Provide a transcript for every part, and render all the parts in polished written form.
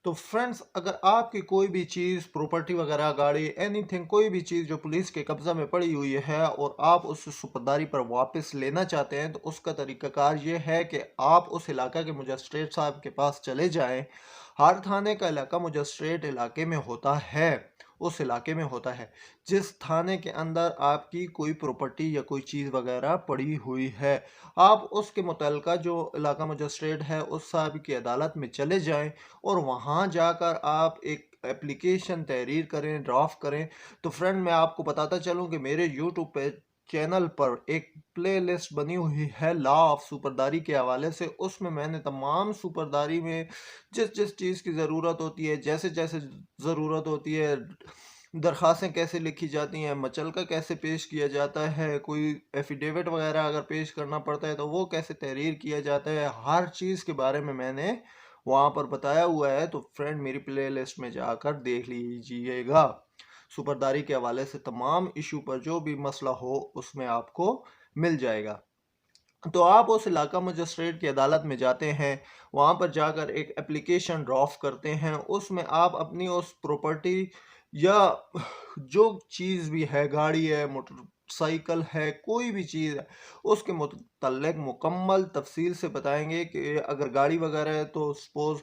तो फ्रेंड्स, अगर आपकी कोई भी चीज़, प्रॉपर्टी वगैरह, गाड़ी, एनीथिंग, कोई भी चीज़ जो पुलिस के कब्ज़ा में पड़ी हुई है और आप उस सुपरदारी पर वापस लेना चाहते हैं, तो उसका तरीक़ाकार ये है कि आप उस इलाका के मजिस्ट्रेट साहब के पास चले जाएँ। हर थाने का इलाका मजिस्ट्रेट इलाके में होता है, उस इलाके में होता है। जिस थाने के अंदर आपकी कोई प्रॉपर्टी या कोई चीज़ वगैरह पड़ी हुई है, आप उसके मुतल्लिका जो इलाका मजिस्ट्रेट है, उस साहब की अदालत में चले जाएँ और वहाँ जाकर आप एक एप्लीकेशन तहरीर करें, ड्राफ्ट करें। तो फ्रेंड, मैं आपको बताता चलूँ कि मेरे यूट्यूब पे चैनल पर एक प्लेलिस्ट बनी हुई है लॉ ऑफ सुपरदारी के हवाले से। उसमें मैंने तमाम सुपरदारी में जिस-जिस चीज़ की ज़रूरत होती है, जैसे-जैसे ज़रूरत होती है, दरख़्वास्तें कैसे लिखी जाती हैं, मचलका कैसे पेश किया जाता है, कोई एफ़िडेविट वग़ैरह अगर पेश करना पड़ता है तो वो कैसे तहरीर किया जाता है, हर चीज़ के बारे में मैंने वहाँ पर बताया हुआ है। तो फ्रेंड, मेरी प्लेलिस्ट में जाकर देख लीजिएगा। सुपरदारी के हवाले से तमाम इशू पर जो भी मसला हो उसमें आपको मिल जाएगा। तो आप उस इलाका मजिस्ट्रेट की अदालत में जाते हैं, वहाँ पर जाकर एक एप्लीकेशन ड्राफ्ट करते हैं। उसमें आप अपनी उस प्रॉपर्टी या जो चीज़ भी है, गाड़ी है, मोटरसाइकिल है, कोई भी चीज़ है, उसके मुतल्लिक मुकम्मल तफसील से बताएंगे कि अगर गाड़ी वगैरह है तो सपोज़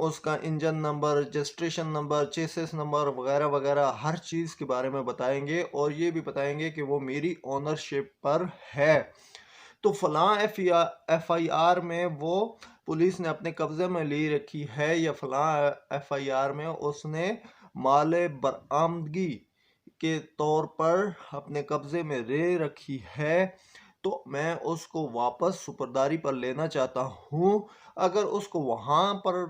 उसका engine number, registration number, chassis number वगैरह वगैरह हर चीज़ के बारे में बताएंगे और ये भी बताएंगे कि वो मेरी ओनरशिप पर है। तो फलां एफआईआर में वो पुलिस ने अपने कब्जे में ले रखी है, या फलां एफआईआर में उसने माले बरामदगी के तौर पर अपने कब्जे में ले रखी है, तो मैं उसको वापस सुपरदारी पर लेना चाहता हूँ। अगर उसको वहाँ पर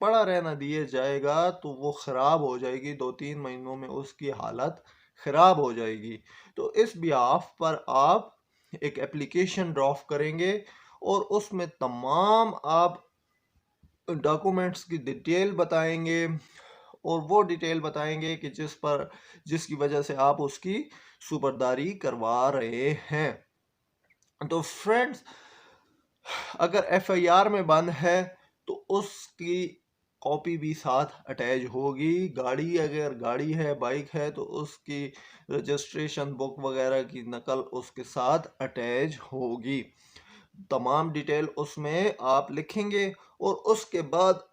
पड़ा रहना दिया जाएगा तो वो ख़राब हो जाएगी, 2-3 महीनों में उसकी हालत ख़राब हो जाएगी। तो इस बिहाफ पर आप एक एप्लीकेशन ड्राफ्ट करेंगे और उसमें तमाम आप डॉक्यूमेंट्स की डिटेल बताएंगे और वो डिटेल बताएंगे कि जिसकी वजह से आप उसकी सुपरदारी करवा रहे हैं। तो फ्रेंड्स, अगर एफआईआर में बंद है तो उसकी कॉपी भी साथ अटैच होगी। गाड़ी, अगर गाड़ी है, बाइक है, तो उसकी रजिस्ट्रेशन बुक वगैरह की नकल उसके साथ अटैच होगी। तमाम डिटेल उसमें आप लिखेंगे और उसके बाद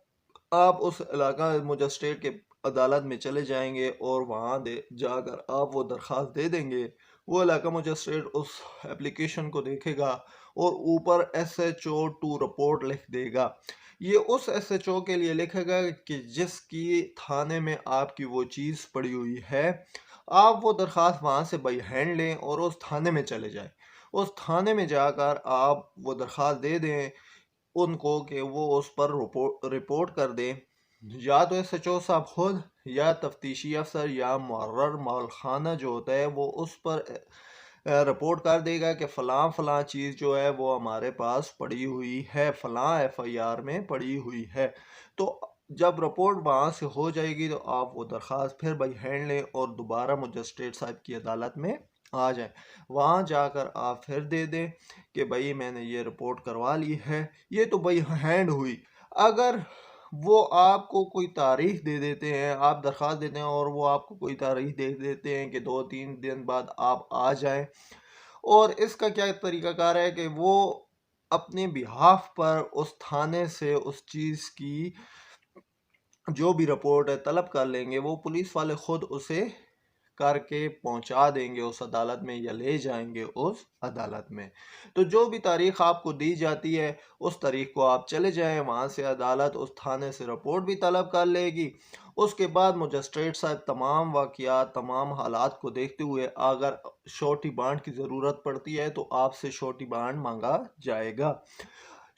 आप उस इलाका मजिस्ट्रेट के अदालत में चले जाएंगे और वहाँ दे जाकर आप वो दरख्वास्त दे देंगे। वो इलाका मजिस्ट्रेट उस एप्लीकेशन को देखेगा और ऊपर एसएचओ टू रिपोर्ट लिख देगा। ये उस एसएचओ के लिए लिखेगा कि जिसकी थाने में आपकी वो चीज़ पड़ी हुई है। आप वो दरख्वास्त वहाँ से बाई हैंड लें और उस थाने में चले जाएं। उस थाने में जाकर आप वो दरख्वास्त दे दें उनको कि वो उस पर रिपोर्ट कर दें। या तो एसएचओ साहब खुद, या तफ्तीशी अफसर, या मुकर्रर मौलखाना जो होता है वो उस पर रिपोर्ट कर देगा कि फ़लाँ फ़लाँ चीज़ जो है वो हमारे पास पड़ी हुई है, फ़लाँ एफआईआर में पड़ी हुई है। तो जब रिपोर्ट वहाँ से हो जाएगी तो आप वो दरख्वास्त फिर बाई हैंड लें और दोबारा मजिस्ट्रेट साहब की अदालत में आ जाएं। वहाँ जाकर आप फिर दे दें कि भाई मैंने ये रिपोर्ट करवा ली है। ये तो बाई हैंड हुई। अगर वो आपको कोई तारीख दे देते हैं, आप दरख्वास्त देते हैं और वो आपको कोई तारीख दे देते हैं कि 2-3 दिन बाद आप आ जाएं, और इसका क्या तरीकाकार है कि वो अपने बिहाफ पर उस थाने से उस चीज़ की जो भी रिपोर्ट है तलब कर लेंगे। वो पुलिस वाले खुद उसे करके पहुंचा देंगे उस अदालत में, या ले जाएंगे उस अदालत में। तो जो भी तारीख आपको दी जाती है उस तारीख को आप चले जाएं, वहाँ से अदालत उस थाने से रिपोर्ट भी तलब कर लेगी। उसके बाद मजिस्ट्रेट साहब तमाम वाक़यात, तमाम हालात को देखते हुए अगर श्योरिटी बॉन्ड की ज़रूरत पड़ती है तो आपसे श्योरिटी बॉन्ड मांगा जाएगा।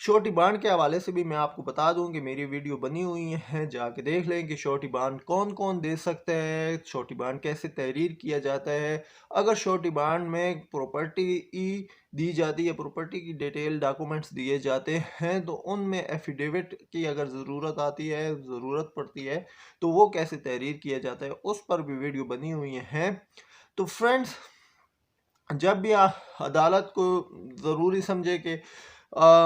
श्योरिटी बॉन्ड के हवाले से भी मैं आपको बता दूं कि मेरी वीडियो बनी हुई है, जाके देख लें कि श्योरिटी बॉन्ड कौन कौन दे सकते हैं, श्योरिटी बॉन्ड कैसे तहरीर किया जाता है। अगर श्योरिटी बॉन्ड में प्रॉपर्टी दी जाती है, प्रॉपर्टी की डिटेल डॉक्यूमेंट्स दिए जाते हैं, तो उनमें एफिडेविट की अगर ज़रूरत आती है, ज़रूरत पड़ती है, तो वो कैसे तहरीर किया जाता है उस पर भी वीडियो बनी हुई है। तो फ्रेंड्स, जब भी अदालत को ज़रूरी समझे कि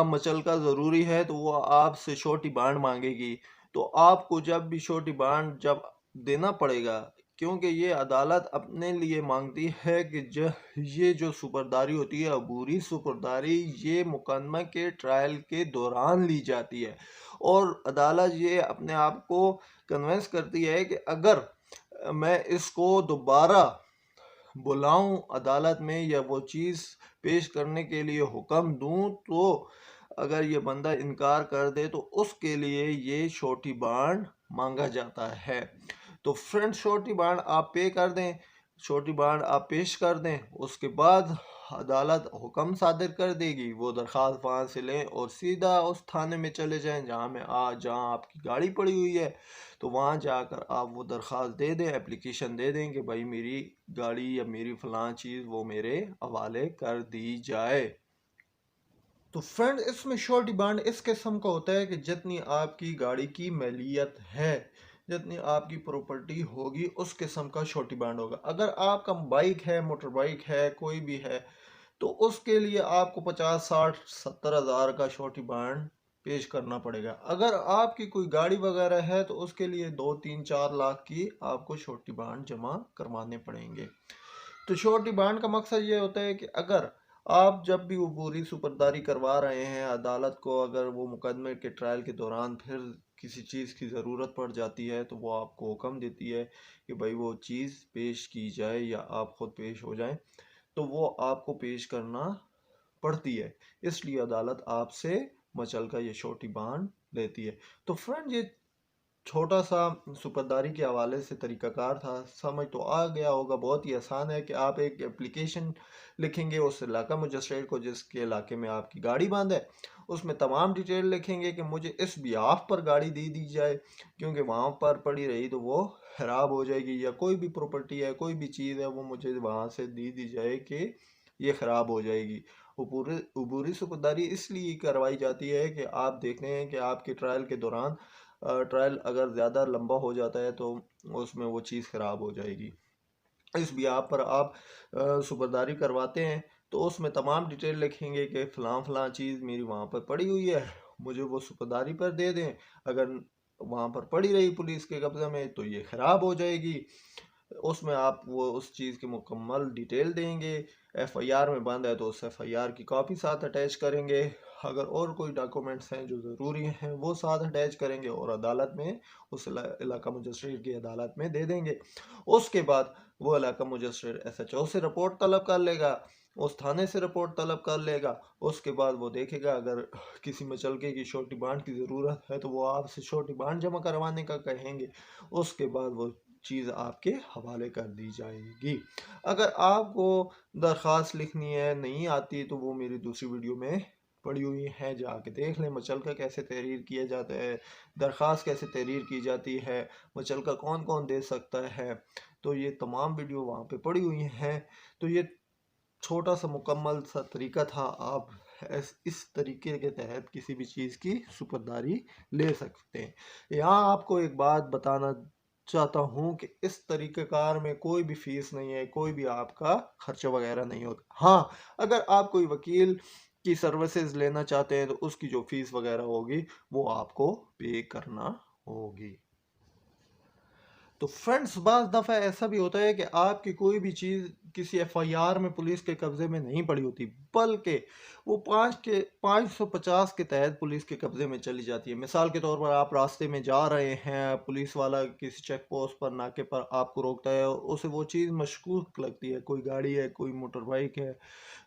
मचलका ज़रूरी है तो वो आपसे श्योरिटी बॉन्ड मांगेगी। तो आपको जब भी छोटी बांड जब देना पड़ेगा, क्योंकि ये अदालत अपने लिए मांगती है कि ये जो सुपरदारी होती है, अबूरी सुपरदारी, ये मुकदमा के ट्रायल के दौरान ली जाती है। और अदालत ये अपने आप को कन्विंस करती है कि अगर मैं इसको दोबारा बुलाऊं अदालत में या वो चीज़ पेश करने के लिए हुक्म दूं, तो अगर ये बंदा इनकार कर दे तो उसके लिए ये छोटी बांड मांगा जाता है। तो फ्रेंड्स, छोटी बांड आप पे कर दें, छोटी बांड आप पेश कर दें, उसके बाद अदालत हुक्म सादिर कर देगी। वो दरख्वास्त वहाँ से लें और सीधा उस थाने में चले जाएं जहाँ आपकी गाड़ी पड़ी हुई है। तो वहाँ जाकर आप वो दरख्वास्त दे दें, एप्लीकेशन दे दें कि भाई मेरी गाड़ी या मेरी फ़लाँ चीज़ वो मेरे हवाले कर दी जाए। तो फ्रेंड, इसमें श्योरिटी बांड इस किस्म का होता है कि जितनी आपकी गाड़ी की मैलियत है, जितनी आपकी प्रॉपर्टी होगी, उस किस्म का श्योरिटी बांड होगा। अगर आपका बाइक है, मोटर बाइक है, कोई भी है, तो उसके लिए आपको 50, 60, 70 हज़ार का श्योरिटी बांड पेश करना पड़ेगा। अगर आपकी कोई गाड़ी वगैरह है तो उसके लिए 2, 3, 4 लाख की आपको श्योरिटी बांड जमा करवाने पड़ेंगे। तो श्योरिटी बांड का मकसद ये होता है कि अगर आप जब भी वो पूरी सुपरदारी करवा रहे हैं अदालत को, अगर वो मुकदमे के ट्रायल के दौरान फिर किसी चीज़ की ज़रूरत पड़ जाती है तो वो आपको हुक्म देती है कि भाई वो चीज़ पेश की जाए या आप ख़ुद पेश हो जाएं, तो वो आपको पेश करना पड़ती है। इसलिए अदालत आपसे मचल का ये श्योरिटी बांड लेती है। तो फ्रेंड, ये छोटा सा सुपरदारी के हवाले से तरीकाकार था, समझ तो आ गया होगा। बहुत ही आसान है कि आप एक एप्लीकेशन लिखेंगे उस इलाका मजिस्ट्रेट को जिसके इलाके में आपकी गाड़ी बंद है, उसमें तमाम डिटेल लिखेंगे कि मुझे इस बिहाफ पर गाड़ी दे दी जाए, क्योंकि वहाँ पर पड़ी रही तो वो ख़राब हो जाएगी, या कोई भी प्रॉपर्टी है, कोई भी चीज़ है, वो मुझे वहाँ से दे दी जाए कि ये ख़राब हो जाएगी। अबूरी सुपरदारी इसलिए करवाई जाती है कि आप देखते हैं कि आपके ट्रायल के दौरान ट्रायल अगर ज़्यादा लंबा हो जाता है तो उसमें वो चीज़ ख़राब हो जाएगी। इस बिहाफ़ पर आप सुपरदारी करवाते हैं तो उसमें तमाम डिटेल लिखेंगे कि फ़लाँ फ़लाँ चीज़ मेरी वहाँ पर पड़ी हुई है, मुझे वो सुपरदारी पर दे दें। अगर वहाँ पर पड़ी रही पुलिस के कब्ज़े में तो ये ख़राब हो जाएगी। उसमें आप वो उस चीज़ की मुकम्मल डिटेल देंगे। एफआईआर में बंद है तो उस एफआईआर की कॉपी साथ अटैच करेंगे। अगर और कोई डॉक्यूमेंट्स हैं जो ज़रूरी हैं वो साथ अटैच करेंगे और अदालत में, उस इलाका मजिस्ट्रेट की अदालत में दे देंगे। उसके बाद वो इलाका मजिस्ट्रेट एसएचओ से रिपोर्ट तलब कर लेगा, उस थाने से रिपोर्ट तलब कर लेगा। उसके बाद वो देखेगा अगर किसी मुचलके की श्योरिटी बांड की ज़रूरत है तो वो आपसे श्योरिटी बांड जमा करवाने का कहेंगे। उसके बाद वो चीज़ आपके हवाले कर दी जाएगी। अगर आपको दरख्वास्त लिखनी है नहीं आती तो वो मेरी दूसरी वीडियो में पड़ी हुई है, जाके देख लें। मुचलका कैसे तहरीर किया जाता है, दरख्वास्त कैसे तहरीर की जाती है, मुचलका कौन कौन दे सकता है, तो ये तमाम वीडियो वहाँ पे पड़ी हुई हैं। तो ये छोटा सा मुकम्मल सा तरीका था, आप इस तरीके के तहत किसी भी चीज़ की सुपरदारी ले सकते हैं। यहाँ आपको एक बात बताना चाहता हूँ कि इस तरीक़ेकार में कोई भी फ़ीस नहीं है, कोई भी आपका खर्चा वगैरह नहीं होता। हाँ, अगर आप कोई वकील की सर्विसेज लेना चाहते हैं तो उसकी जो फ़ीस वगैरह होगी वो आपको पे करना होगी। तो फ्रेंड्स, बाज़ दफ़ा ऐसा भी होता है कि आपकी कोई भी चीज़ किसी एफआईआर में पुलिस के कब्ज़े में नहीं पड़ी होती, बल्कि वो 550 के तहत पुलिस के कब्ज़े में चली जाती है। मिसाल के तौर पर आप रास्ते में जा रहे हैं, पुलिस वाला किसी चेक पोस्ट पर, नाके पर आपको रोकता है, उसे वो चीज़ मशकूक लगती है, कोई गाड़ी है, कोई मोटर बाइक है,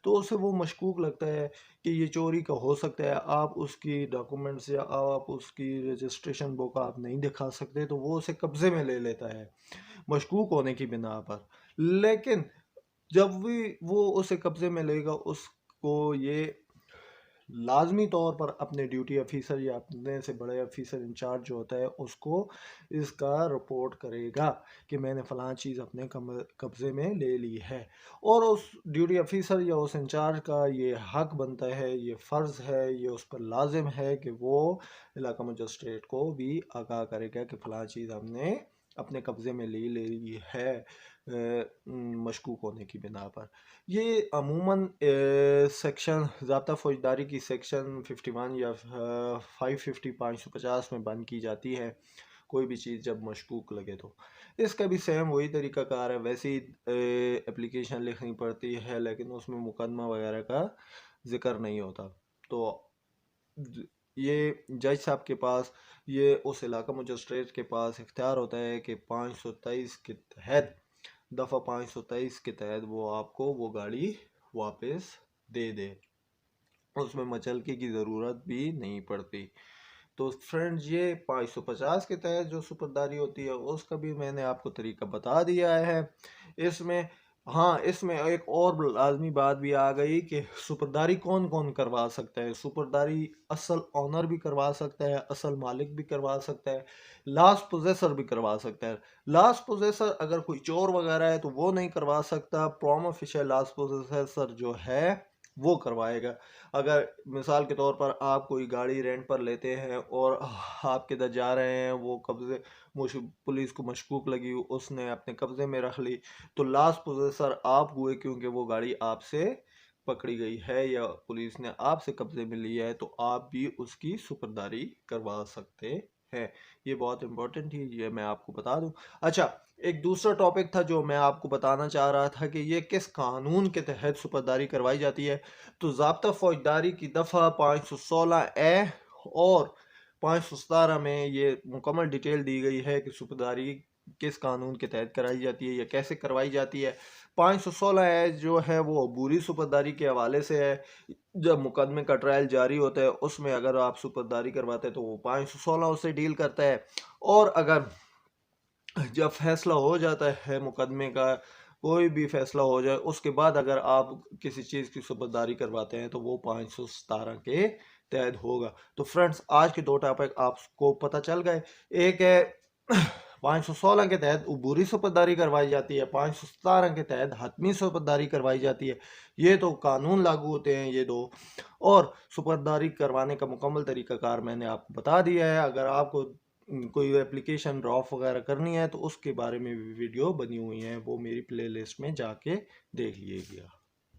तो उसे वो मशकूक लगता है कि ये चोरी का हो सकता है। आप उसकी डॉक्यूमेंट्स या आप उसकी रजिस्ट्रेशन बुक आप नहीं दिखा सकते, तो वो उसे कब्ज़े में ले लेता है मशकूक होने की बिना पर। लेकिन जब भी वो उसे कब्ज़े में लेगा, उसको ये लाज़मी तौर पर अपने ड्यूटी ऑफिसर या अपने से बड़े ऑफिसर इंचार्ज जो होता है उसको इसका रिपोर्ट करेगा कि मैंने फ़लाँ चीज़ अपने कब्ज़े में ले ली है। और उस ड्यूटी ऑफिसर या उस इंचार्ज का ये हक बनता है, ये फ़र्ज़ है, ये उस पर लाजिम है कि वो इलाका मजिस्ट्रेट को भी आगाह करेगा कि फ़लाँ चीज़ हमने अपने कब्ज़े में ले रही है मशकूक होने की बिना पर। ये अमूमन सेक्शन ज़ाब्ता फ़ौजदारी की सेक्शन 51 या 550 550 में बंद की जाती है, कोई भी चीज़ जब मशकूक लगे तो। इसका भी सेम वही तरीक़ाकार है, वैसे ही एप्लीकेशन लिखनी पड़ती है, लेकिन उसमें मुकदमा वगैरह का ज़िक्र नहीं होता। तो ये जज साहब के पास, ये उस इलाका मजिस्ट्रेट के पास इख्तियार होता है कि 523 के तहत, दफ़ा 523 के तहत वो आपको वो गाड़ी वापस दे दे, उसमें मचलके की ज़रूरत भी नहीं पड़ती। तो फ्रेंड्स, ये 550 के तहत जो सुपरदारी होती है उसका भी मैंने आपको तरीका बता दिया है। इसमें हाँ, इसमें एक और लाजमी बात भी आ गई कि सुपरदारी कौन कौन करवा सकता है। सुपरदारी असल ओनर भी करवा सकता है, असल मालिक भी करवा सकता है, लास्ट पोजेसर भी करवा सकता है। लास्ट पोजेसर अगर कोई चोर वगैरह है तो वो नहीं करवा सकता, प्रॉम ऑफिशियल लास्ट पोजेसर जो है वो करवाएगा। अगर मिसाल के तौर पर आप कोई गाड़ी रेंट पर लेते हैं और आप किधर जा रहे हैं, वो कब्जे पुलिस को मशकूक लगी, उसने अपने कब्जे में रख ली, तो लास्ट पोजेसर आप हुए, क्योंकि वो गाड़ी आपसे पकड़ी गई है या पुलिस ने आपसे कब्जे में लिया है, तो आप भी उसकी सुपरदारी करवा सकते हैं। ये बहुत इंपॉर्टेंट है, ये मैं आपको बता दूं। अच्छा, एक दूसरा टॉपिक था जो मैं आपको बताना चाह रहा था कि ये किस कानून के तहत सुपरदारी करवाई जाती है। तो ज़ाब्ता फ़ौजदारी की दफ़ा 516 ए और 517 में ये मुकम्मल डिटेल दी गई है कि सुपरदारी किस कानून के तहत कराई जाती है या कैसे करवाई जाती है। 516 ए जो है वो अबूरी सुपरदारी के हवाले से है। जब मुकदमे का ट्रायल जारी होता है उसमें अगर आप सुपरदारी करवाते हैं तो वो 516 उससे डील करता है। और अगर जब फैसला हो जाता है मुकदमे का, कोई भी फैसला हो जाए, उसके बाद अगर आप किसी चीज़ की सुबहदारी करवाते हैं तो वो 517 के तहत होगा। तो फ्रेंड्स, आज के दो टॉपिक आपको पता चल गए। एक है 516 के तहत अबूरी सुपरदारी करवाई जाती है, 517 के तहत हतमी सुपरदारी करवाई जाती है। ये तो कानून लागू होते हैं ये दो, और सुपरदारी करवाने का मुकम्मल तरीकाकार मैंने आपको बता दिया है। अगर आपको कोई एप्लीकेशन ड्रॉप वगैरह करनी है तो उसके बारे में भी वीडियो बनी हुई है, वो मेरी प्लेलिस्ट में जाके देख लीजिएगा।